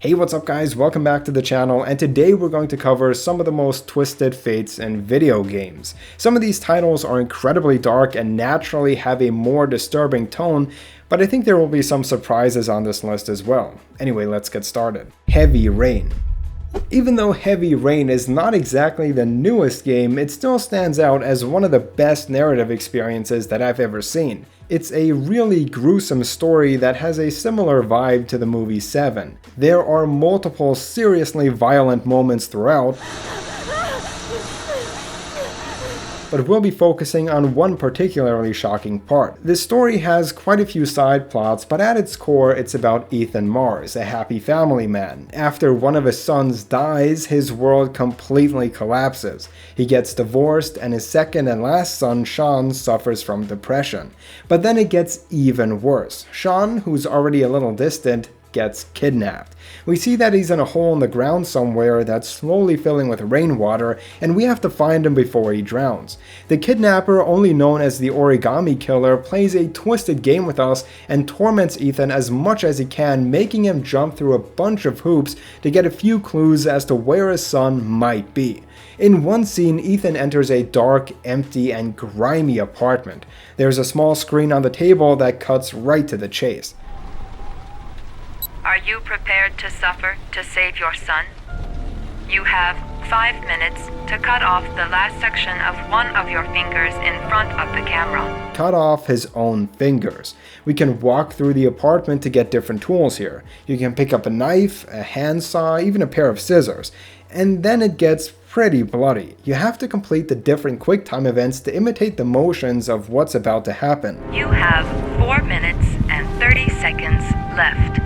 Hey, what's up guys, welcome back to the channel, and today we're going to cover some of the most twisted fates in video games. Some of these titles are incredibly dark and naturally have a more disturbing tone, but I think there will be some surprises on this list as well. Anyway, let's get started. Heavy Rain. Even though Heavy Rain is not exactly the newest game, it still stands out as one of the best narrative experiences that I've ever seen. It's a really gruesome story that has a similar vibe to the movie Seven. There are multiple seriously violent moments throughout, but we'll be focusing on one particularly shocking part. This story has quite a few side plots, but at its core it's about Ethan Mars, a happy family man. After one of his sons dies, his world completely collapses. He gets divorced, and his second and last son, Sean, suffers from depression. But then it gets even worse. Sean, who's already a little distant, gets kidnapped. We see that he's in a hole in the ground somewhere that's slowly filling with rainwater, and we have to find him before he drowns. The kidnapper, only known as the Origami Killer, plays a twisted game with us and torments Ethan as much as he can, making him jump through a bunch of hoops to get a few clues as to where his son might be. In one scene, Ethan enters a dark, empty, and grimy apartment. There's a small screen on the table that cuts right to the chase. Are you prepared to suffer to save your son? You have 5 minutes to cut off the last section of one of your fingers in front of the camera. Cut off his own fingers. We can walk through the apartment to get different tools here. You can pick up a knife, a handsaw, even a pair of scissors. And then it gets pretty bloody. You have to complete the different QuickTime events to imitate the motions of what's about to happen. You have 4 minutes and 30 seconds left.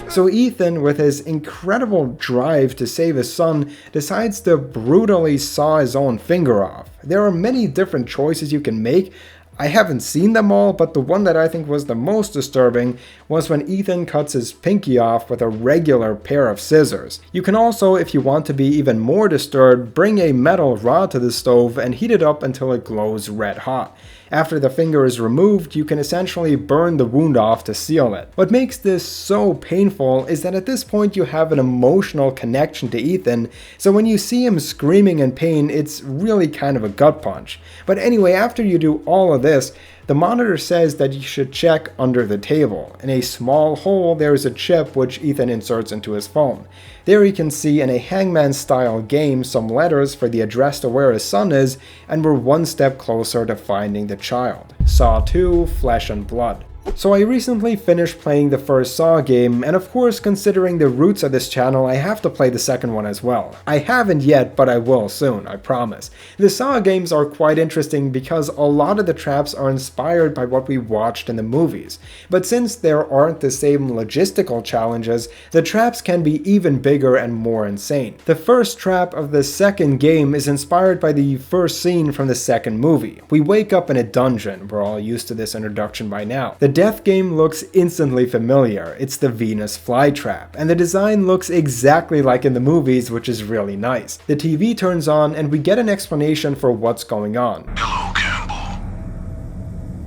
So Ethan, with his incredible drive to save his son, decides to brutally saw his own finger off. There are many different choices you can make. I haven't seen them all, but the one that I think was the most disturbing was when Ethan cuts his pinky off with a regular pair of scissors. You can also, if you want to be even more disturbed, bring a metal rod to the stove and heat it up until it glows red hot. After the finger is removed, you can essentially burn the wound off to seal it. What makes this so painful is that at this point you have an emotional connection to Ethan, so when you see him screaming in pain, it's really kind of a gut punch. But anyway, after you do all of this, the monitor says that you should check under the table. In a small hole, there is a chip which Ethan inserts into his phone. There you can see in a Hangman-style game some letters for the address to where his son is, and we're one step closer to finding the child. Saw 2, Flesh and Blood. So I recently finished playing the first Saw game, and of course, considering the roots of this channel, I have to play the second one as well. I haven't yet, but I will soon, I promise. The Saw games are quite interesting because a lot of the traps are inspired by what we watched in the movies. But since there aren't the same logistical challenges, the traps can be even bigger and more insane. The first trap of the second game is inspired by the first scene from the second movie. We wake up in a dungeon. We're all used to this introduction by now. The death game looks instantly familiar. It's the Venus flytrap, and the design looks exactly like in the movies, which is really nice. The TV turns on and we get an explanation for what's going on. Hello, Campbell.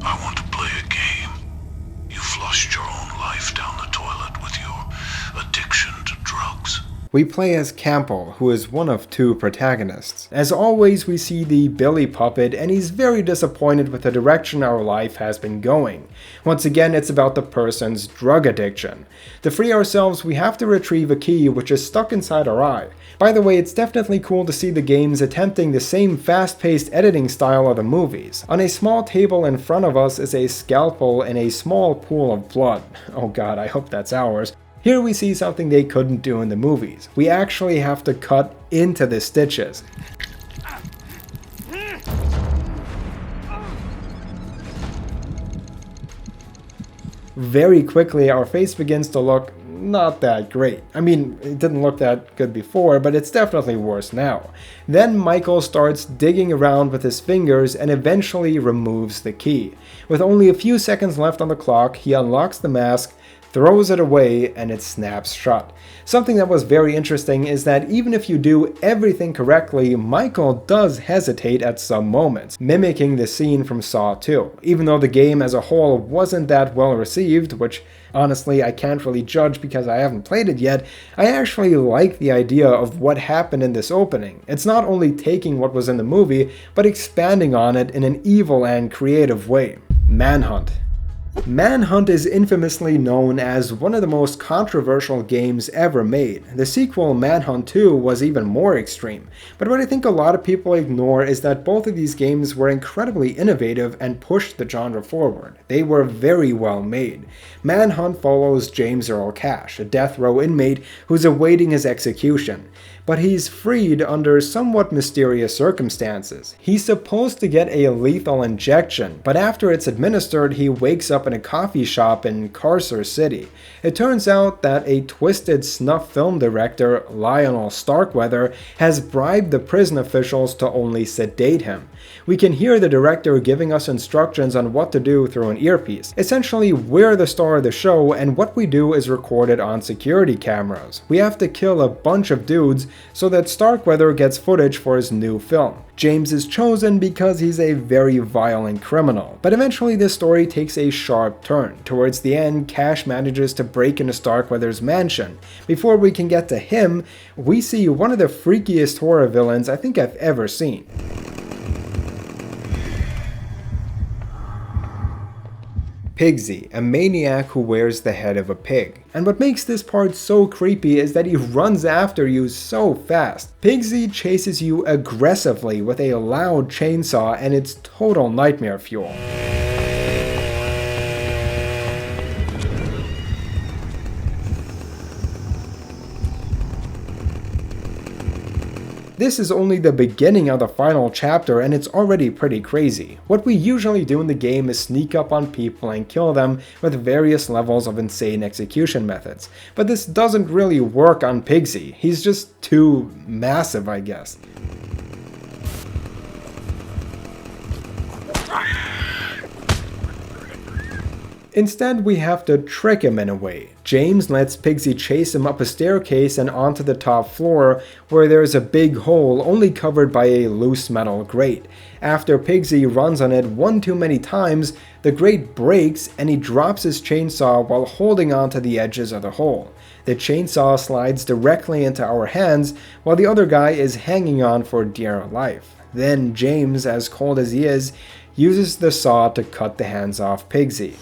I want to play a game. You flushed your own life down the toilet with your addiction to drugs. We play as Campbell, who is one of 2 protagonists. As always, we see the Billy puppet, and he's very disappointed with the direction our life has been going. Once again, it's about the person's drug addiction. To free ourselves, we have to retrieve a key which is stuck inside our eye. By the way, it's definitely cool to see the games attempting the same fast-paced editing style of the movies. On a small table in front of us is a scalpel and a small pool of blood. Oh god, I hope that's ours. Here we see something they couldn't do in the movies. We actually have to cut into the stitches. Very quickly, our face begins to look not that great. I mean, it didn't look that good before, but it's definitely worse now. Then Michael starts digging around with his fingers and eventually removes the key. With only a few seconds left on the clock, he unlocks the mask, throws it away, and it snaps shut. Something that was very interesting is that even if you do everything correctly, Michael does hesitate at some moments, mimicking the scene from Saw 2. Even though the game as a whole wasn't that well received, which honestly I can't really judge because I haven't played it yet, I actually like the idea of what happened in this opening. It's not only taking what was in the movie, but expanding on it in an evil and creative way. Manhunt. Manhunt is infamously known as one of the most controversial games ever made. The sequel, Manhunt 2, was even more extreme. But what I think a lot of people ignore is that both of these games were incredibly innovative and pushed the genre forward. They were very well made. Manhunt follows James Earl Cash, a death row inmate who's awaiting his execution. But he's freed under somewhat mysterious circumstances. He's supposed to get a lethal injection, but after it's administered, he wakes up in a coffee shop in Carcer City. It turns out that a twisted snuff film director, Lionel Starkweather, has bribed the prison officials to only sedate him. We can hear the director giving us instructions on what to do through an earpiece. Essentially, we're the star of the show, and what we do is recorded on security cameras. We have to kill a bunch of dudes so that Starkweather gets footage for his new film. James is chosen because he's a very violent criminal, but eventually this story takes a sharp turn. Towards the end, Cash manages to break into Starkweather's mansion. Before we can get to him, we see one of the freakiest horror villains I think I've ever seen. Pigsy, a maniac who wears the head of a pig. And what makes this part so creepy is that he runs after you so fast. Pigsy chases you aggressively with a loud chainsaw, and it's total nightmare fuel. This is only the beginning of the final chapter, and it's already pretty crazy. What we usually do in the game is sneak up on people and kill them with various levels of insane execution methods. But this doesn't really work on Pigsy. He's just too massive, I guess. Instead, we have to trick him in a way. James lets Pigsy chase him up a staircase and onto the top floor, where there's a big hole only covered by a loose metal grate. After Pigsy runs on it one too many times, the grate breaks and he drops his chainsaw while holding onto the edges of the hole. The chainsaw slides directly into our hands, while the other guy is hanging on for dear life. Then James, as cold as he is, uses the saw to cut the hands off Pigsy.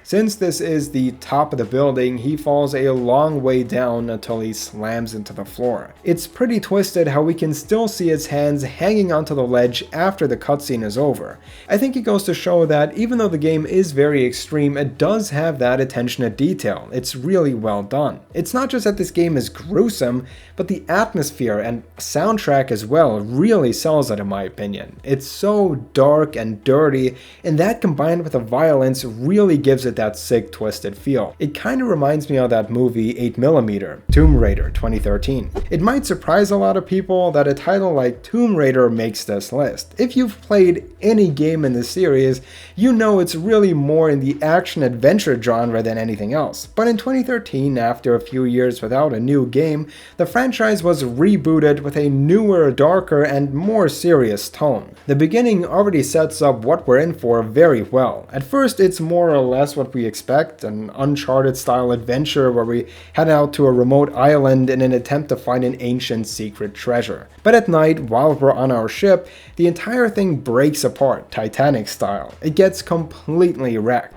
Since this is the top of the building, he falls a long way down until he slams into the floor. It's pretty twisted how we can still see his hands hanging onto the ledge after the cutscene is over. I think it goes to show that even though the game is very extreme, it does have that attention to detail. It's really well done. It's not just that this game is gruesome, but the atmosphere and soundtrack as well really sells it in my opinion. It's so dark and dirty, and that combined with the violence really gives it that sick, twisted feel. It kind of reminds me of that movie 8mm, Tomb Raider 2013. It might surprise a lot of people that a title like Tomb Raider makes this list. If you've played any game in the series, you know it's really more in the action-adventure genre than anything else. But in 2013, after a few years without a new game, the franchise was rebooted with a newer, darker, and more serious tone. The beginning already sets up what we're in for very well. At first, it's more or less what we expect, an Uncharted-style adventure where we head out to a remote island in an attempt to find an ancient secret treasure. But at night, while we're on our ship, the entire thing breaks apart, Titanic style. It gets completely wrecked.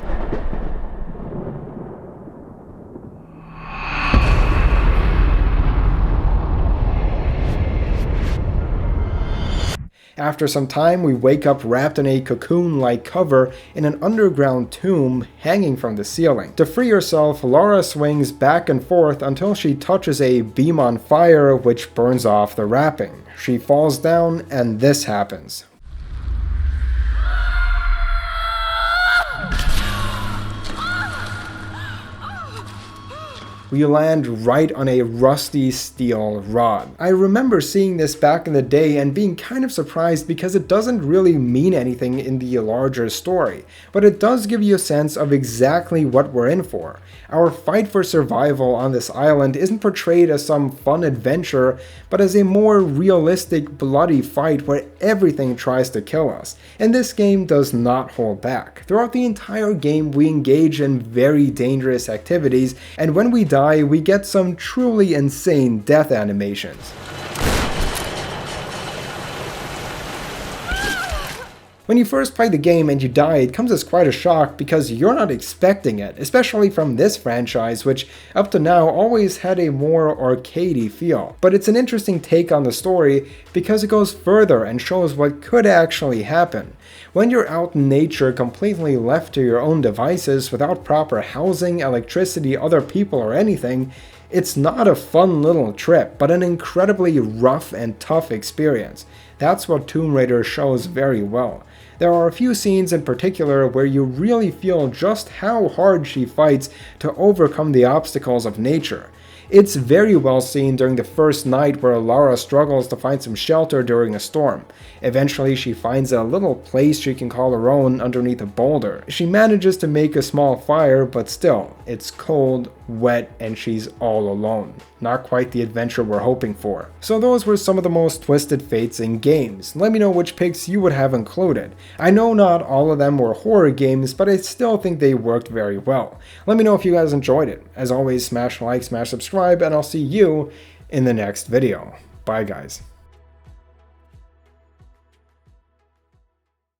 After some time, we wake up wrapped in a cocoon-like cover in an underground tomb hanging from the ceiling. To free herself, Laura swings back and forth until she touches a beam on fire which burns off the wrapping. She falls down, and this happens. we land right on a rusty steel rod. I remember seeing this back in the day and being kind of surprised because it doesn't really mean anything in the larger story, but it does give you a sense of exactly what we're in for. Our fight for survival on this island isn't portrayed as some fun adventure, but as a more realistic, bloody fight where everything tries to kill us, and this game does not hold back. Throughout the entire game, we engage in very dangerous activities, and when we die, we get some truly insane death animations. When you first play the game and you die, it comes as quite a shock because you're not expecting it, especially from this franchise, which up to now always had a more arcadey feel. But it's an interesting take on the story because it goes further and shows what could actually happen. When you're out in nature completely left to your own devices without proper housing, electricity, other people or anything, it's not a fun little trip, but an incredibly rough and tough experience. That's what Tomb Raider shows very well. There are a few scenes in particular where you really feel just how hard she fights to overcome the obstacles of nature. It's very well seen during the first night where Lara struggles to find some shelter during a storm. Eventually she finds a little place she can call her own underneath a boulder. She manages to make a small fire, but still, it's cold, wet, and she's all alone. Not quite the adventure we're hoping for. So those were some of the most twisted fates in games. Let me know which picks you would have included. I know not all of them were horror games, but I still think they worked very well. Let me know if you guys enjoyed it. As always, smash like, smash subscribe, and I'll see you in the next video. Bye guys.